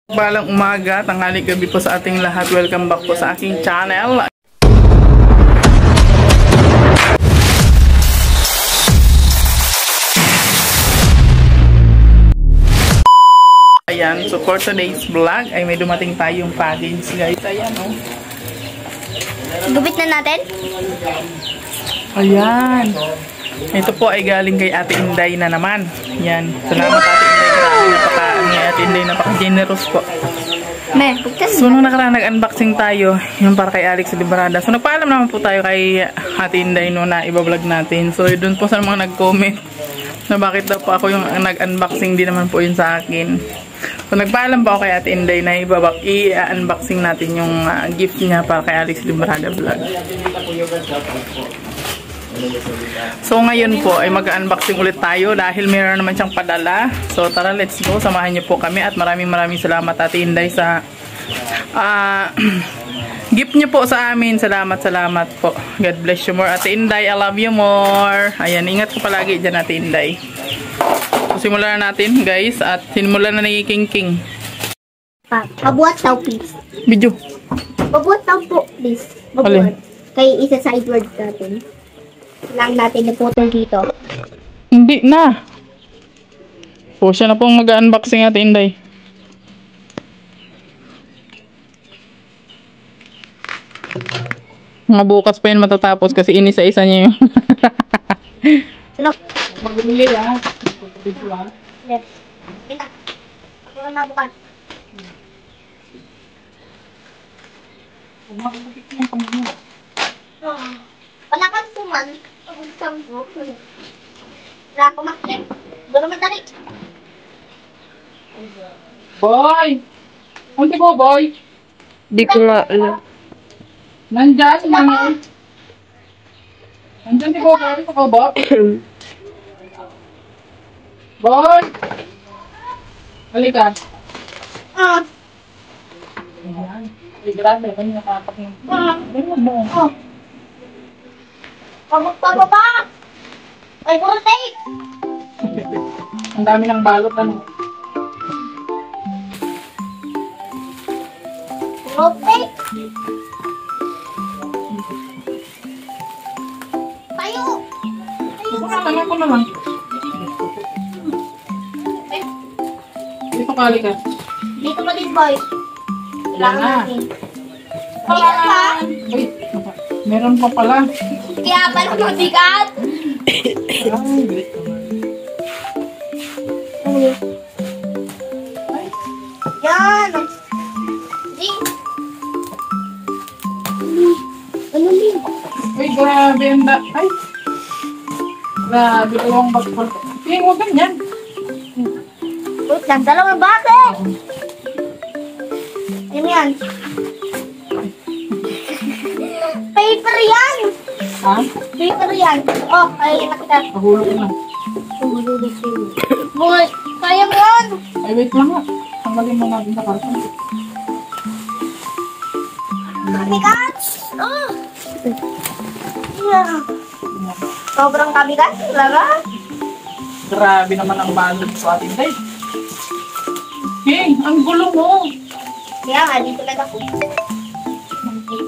Balang umaga, tanghali, gabi po sa ating lahat. Welcome back po sa aking channel. Ayan, so for today's vlog ay may dumating tayong package, guys. Ayan, oh. Gupit na natin? Ayan. Ito po ay galing kay Ate Inday na naman. Yan. Salamat Ate Inday. Grabe, Ate Inday, napaka-generous po. So, nung nakaraan nag-unboxing tayo, yung para kay Alex Librada. So, nagpaalam naman po tayo kay Ate Inday no, na ibablog natin. So, doon po sa mga nag-comment na bakit daw po ako yung nag-unboxing, di naman po yun sa akin. So, nagpaalam po ako kay Ate Inday na i-unboxing natin yung gift niya para kay Alex Librada vlog. So ngayon po ay mag-unboxing ulit tayo dahil meron naman siyang padala. So tara, let's go, samahan niyo po kami at maraming salamat Ate Inday sa gift niyo po sa amin. Salamat po. God bless you more Ate Inday, I love you more. Ayan, ingat ko palagi dyan Ate Inday. So simulan na natin guys at simulan na ni King King. Pabuhat daw please. Video. Pabuhat daw po please. Pabuhat. Kay isa sideward natin. Lang natin iputol dito. Hindi na. Po siya na pong mag-unboxing Ate Inday. Mga bukas pa yun matatapos kasi inisa-isa niya yung Ano? Mag-umili ah. Yes. Ina. Ako na bukas. Wala kang tuman. Wala ako makit. Doon naman dali. Boy! Unti mo, boy? Di ko nga alam. Nandiyan, mami. Nandiyan si Boy. Ako ba? Boy! Halika. Ayan. Ay, grabe. Kanya nakapak ng... Ganyan mo. Pababa! Ay, take! Ang dami ng balot, ano? Take! Tayo! Tanong ko naman. Dito kali ka. Dito pa din, boy. Wala na. Kaya pa? Wait, meron pa pala. Kaya pala mabigat? Yan! Ding! Ano din? Uy, grabe ang ay! Grabe, dalawang bakpal. Tingin, huwag ganyan. Wait lang, dalawang bakit? Ano yan? Paper yan! Ha? Paper yan. Oh, ay nakita. Nahulog na. Boy, kaya mo yan! Ay, wait lang nga. Tanggalin mo natin sa karton. Kabigat! Oh! Yeah. Sobrang kabigat, talaga? Grabe naman ang balot sa ating day. Hey, ang gulo mo. Kaya nga, dito lang ako.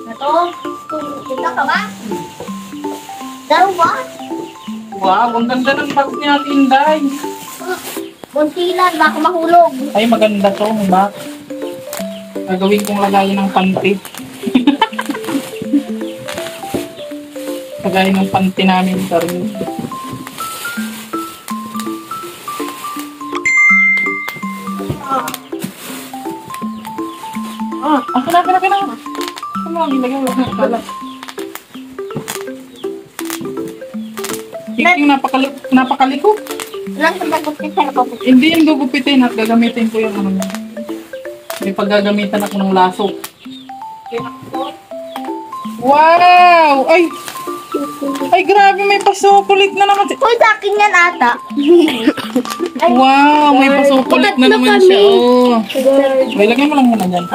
Na to. Dito ka ba? Dalawa? Wow, ang ganda ng bag ni Ate Inday. Buntilan, baka mahulog. Ay, maganda to, ba? Gagawin kong lagayin ng panty. Lagayin ng panty namin, sorry. Akin na. Ano ang ilagay mo ng kalat? King, napakaliko. Lang sa magupit sa kapapit. Hindi yung gugupitin at gagamitin ko yung ano. May paggagamitan ako ng laso. Wow! Ay, grabe, may pasukulit na naman. Uy, sa akin yan ata. Wow, may pasukulit na naman siya. Oh. May lagay mo lang muna dyan.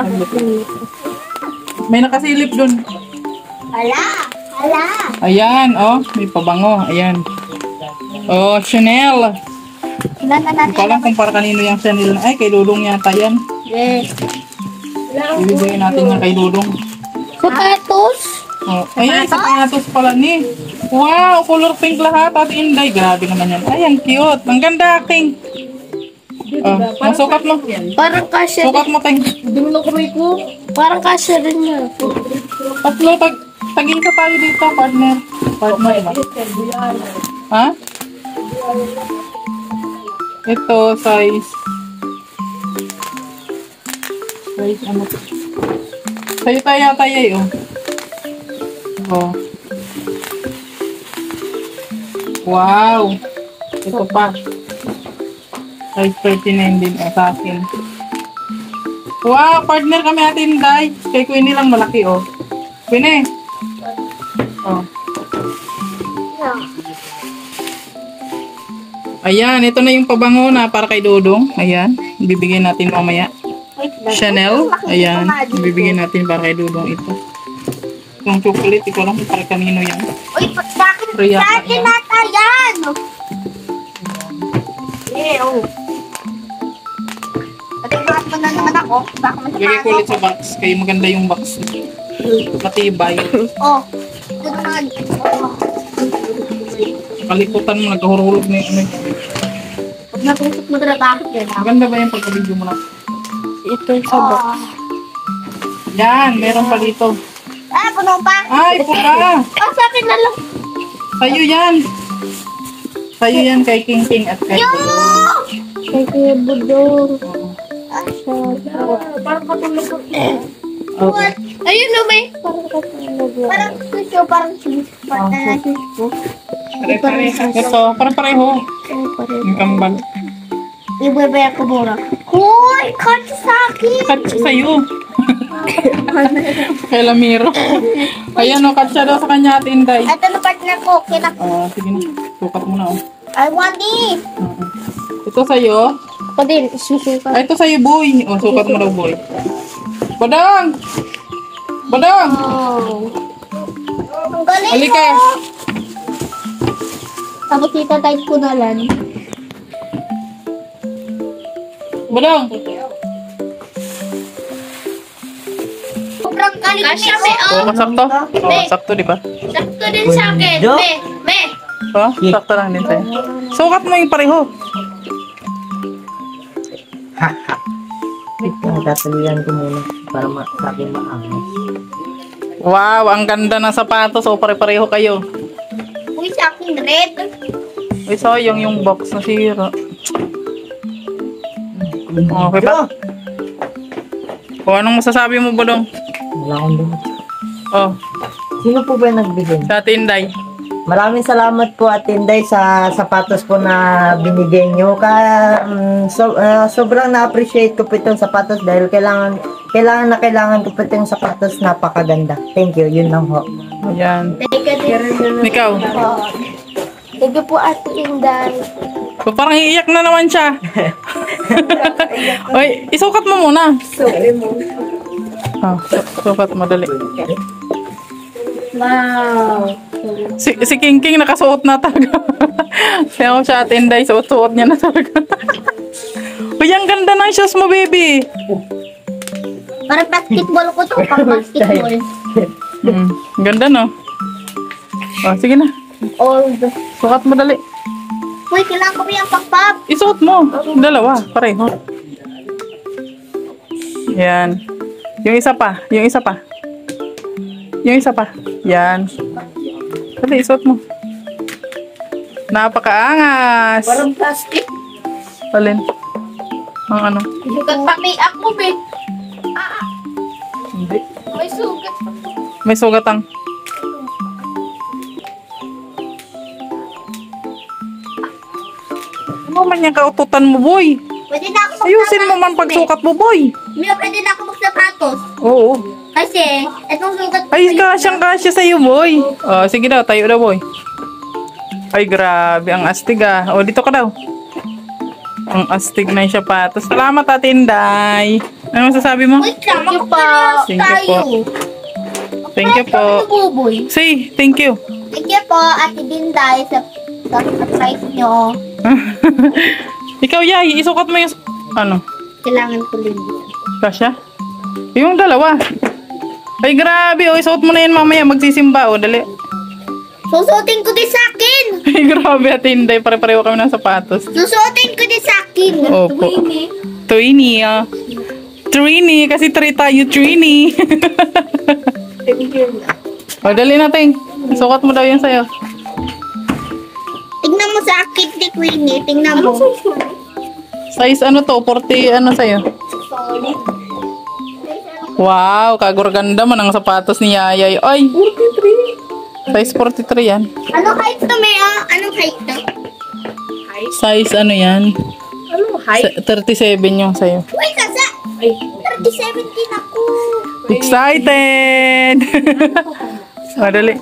May nakasilip dun. Hala! Ayan, oh. May pabango. Ayan. Oh, Chanel. Ilan na natin? Hindi ko alam kung para kanino yung Chanel. Ay, kay Lulong yata yan. Yes. Ibibigay natin yan kay Dudong. Sapatos. Oh, ayan, sapatos pala ni. Wow, color pink lahat at Inday. Grabe naman yan. Ayan, cute. Ang ganda, King. Oh, masukat mo. Parang kasya. Sukat mo, Ting. Parang kasya rin niya. Tatlo, tag-isa tayo dito, partner. Partner ba? Ha? Ito, size. Size, ano? Sa'yo tayo yata yay, oh. Oh. Wow! Ito pa. Size 39 din, oh, sa akin. Wow! Partner kami atin, Day. Kay Queenie lang malaki, oh. Queenie. Oh. Ayan, ito na yung pabango na para kay Dodong. Ayan, bibigyan natin mamaya. Chanel. Ayan, bibigyan natin para kay Dodong ito. Itong chocolate, ito lang para kanino yan. Uy, bakit Riyak sa na akin yan. nata yan? Oh. Natibulat mo na naman ako. Baka Lagay ko ulit sa box. Kaya maganda yung box. Matibay. Oh. Ito naman. Kaliputan mo, nagkahurulog na yung ano. Pag natusok mo talaga bakit yan. Maganda ba yung pagka-video mo na? Ito sa box. Yan, meron pa dito. Ah, puno pa. Ay, puka! Oh, sa akin na lang. Sa'yo yan. Sa'yo yan kay King King at kay Dodong. Kay Kuya Budong. Parang katulog ko. Okay. Ayun no, may. Parang katulog. Parang suso, parang suso. Parang suso. Pare-pareho. Ito, pare-pareho. Yung kambal. Ibebaya ko muna. Hoy! Cut sa akin! Katsa sa'yo. Kay Lamiro. Ayan o, katsa daw sa kanya at Inday. Ito na partner ko. Kailan? Sige na. Sukat mo na o. I want this! Ito sa'yo. Ako din, suso ka. Ay, ito sa'yo, boy. O, sukat mo daw, boy. Badang! Badang! Oh. Ang galing Halika. mo! Tapos ita-type ko na lang. Badang! Sobrang galing Kasya, mo. be, O, sakto? O, sakto, di ba? Sakto din sa akin. Me, me. O, sakto lang din sa'yo. Sukat mo yung pareho. Tatalian ko muna para sa akin maangas. Wow, ang ganda ng sapatos. O, pare-pareho kayo. Uy, sa akin red. Uy, sayang yung box na sira. Okay ba? O, anong masasabi mo, Badong? Wala akong lumot. Oh, Sino po ba yung nagbigay? sa Tinday. Maraming salamat po Ate Inday sa sapatos po na binigay nyo. Sobrang na-appreciate ko po itong sapatos dahil kailangan ko po itong sapatos, napakaganda. Thank you, yun lang ho. Ayan. Thank you. Ikaw. Thank you po, Ate Inday. So, parang iiyak na naman siya. Oy, isukat mo muna. Oh, sukat mo dali. Wow. Si King King nakasuot na talaga. Kaya ko siya Tinday, suot-suot niya na talaga. Uy, ang ganda ng shoes mo, baby. Parang basketball ko to, pang basketball. Ganda, no? Oh, sige na. Old. Sukat mo dali. Uy, kailangan ko yung pakpap. Isuot mo. Dalawa, pareho. Yan. Yung isa pa. Yung isa pa. Yung isa pa. Yan. Dali, isuot mo. Napakaangas. Parang plastic. Alin? Ang ano? Sugat pa may ako, be. Hindi. May sugat pa. May sugatang. Ano man yung kaututan mo, boy? Pwede na ako Ayusin mo man pagsukat mo, boy. Mia, pwede na ako magsapatos. Oo. Kasi, etong sugat Ay, kasyang-kasya sa'yo, boy. Oh, sige daw, tayo daw, boy. Ay, grabe. Ang astig, ah. O, dito ka daw. Ang astig na yung sapatos. Salamat, Ate Inday. Ano masasabi mo? Wait lang, Thank you tayo. Thank you po. Buboy. Say, thank you. Thank you po, Ate Dinday, sa surprise nyo. Ikaw, Yay, isukat mo yung... Ano? Kailangan ko din. Kasya? Yung dalawa. Ay, grabe. O, isuot mo na yan mamaya. Magsisimba. O, dali. Susuotin ko din sa akin. Ay, grabe, Ate Inday. Pare-pareho kami ng sapatos. Susuotin ko din sa akin. Opo. Trini, ah. Trini. Kasi 3 tayo, Trini. O, dali natin. Sukat mo daw yan sa'yo. Tingnan mo sa akin, ni Queenie. Tingnan mo. Size ano to? 40 ano sa'yo? Solid. Wow, kagurganda man ang sapatos ni Yayay. Ay, 43. Size 43 yan. Anong height to, Mea? Anong height to? Size ano yan? Ano, height? 37 yung sa'yo. Uy, kasa! Ay, 37 din ako. Excited! Madali.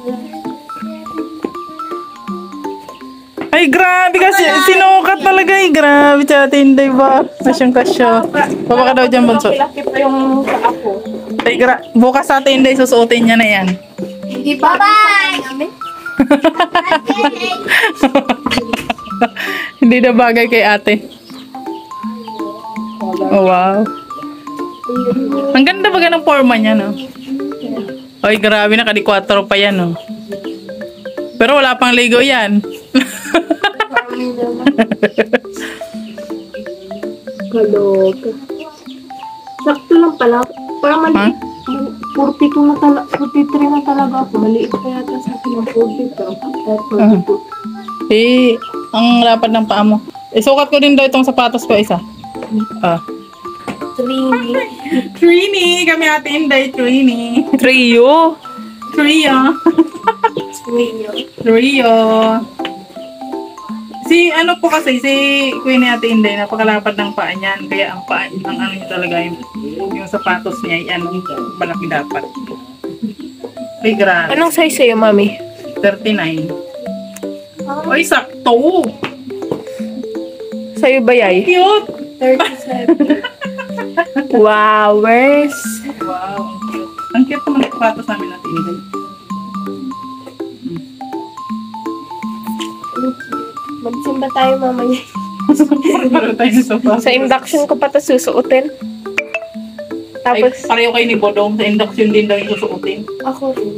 Ay, grabe kasi. Sinukat talaga eh. Grabe sa atin, diba? Kasyong kasyo. Baba ka daw dyan, bunso. laki pa yung sa ako. Ay, bukas sa atin, Day, susuotin niya na yan. Bye-bye! Hindi na bagay kay ate. Oh, wow. Ang ganda ba ng forma niya, no? Ay, grabe, nakadi-4 pa yan, no? Pero wala pang ligo yan. Kaloka. Sakto lang pala. Para maliit. 42 na talaga. 43 na talaga ako. Maliit pa yata sa akin ng 42. Eh, ang lapad ng paa mo. Sukat ko din daw itong sapatos ko, isa. Trini. Kami ate Inday, Trini. Trio. Si ano po kasi, si Queenie ate Inday, napakalapad ng paa niyan. Kaya ang paa, ang ano niya talaga, yung sapatos niya, ano, malaki dapat. Ay, grabe. Anong size sa'yo, mami? 39. Ay, sakto. Sa'yo ba, Yay? Cute. 37. Wow, where's? Wow, ang cute. Ang cute naman ng sapatos namin natin Inday. Magsimba tayo mamaya. Pareho tayo sa sapatos. Sa induction ko pa ito susuotin. Ay, Tapos, pareho kayo ni Bodong. Sa induction din daw yung susuotin. ako rin.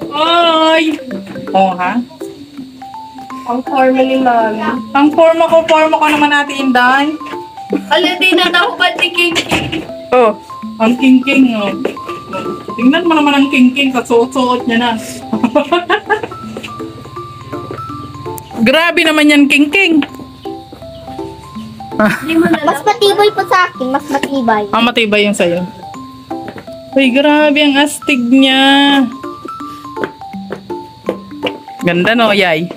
Ay! Oo, ha? Ang formal ni mami. Ang forma ko naman natin, Inday. Ala, di na ako patiking. Oh, ang king-king, oh. Tingnan mo naman ang king-king sa suot-suot niya na. Grabe naman yan, king-king. Mas matibay po sa akin. Mas matibay. Ah, matibay yung sa'yo. Ay, grabe ang astig niya. Ganda, no, Yay?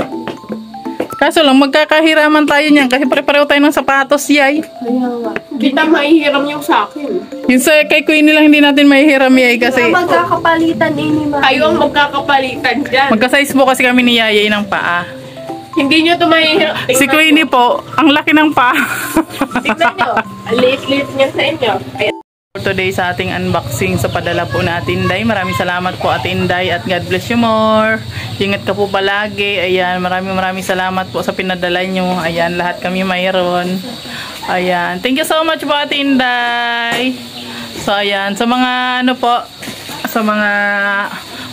Kaso lang, magkakahiraman tayo niyan kasi pare-pareho tayo ng sapatos, Yay. Kaya nga. Kita mahihiram yung sa akin. Yung sa kay Queenie lang hindi natin mahihiram, Yay, kasi Magkakapalitan ni mami. Kayo ang magkakapalitan dyan. magka-size po kasi kami ni Yayay ng paa. Hindi nyo ito mahihiram. Si Queenie po, ang laki ng paa. Tignan nyo. Ang liit-liit niya sa inyo. Ayan. For today sa ating unboxing sa padala po na Ate Inday. Maraming salamat po Ate Inday at God bless you more. Ingat ka po palagi. Ayan, maraming salamat po sa pinadala nyo. Ayan, lahat kami mayroon. Ayan, thank you so much po Ate Inday. So ayan, sa mga ano po, sa mga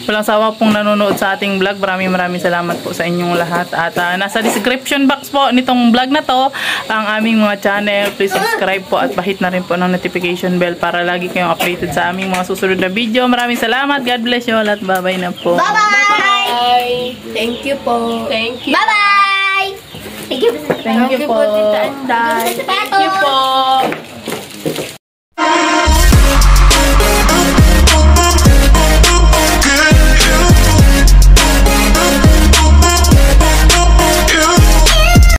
walang sawa pong nanonood sa ating vlog, maraming salamat po sa inyong lahat. At nasa description box po nitong vlog na to ang aming mga channel. Please subscribe po at bahit na rin po ng notification bell para lagi kayong updated sa aming mga susunod na video. Maraming salamat. God bless you all at bye-bye na po. Bye-bye! Bye. Thank you po. Thank you. Bye-bye! Thank you. Thank you po. Tita Anday. Thank you, Thank you po.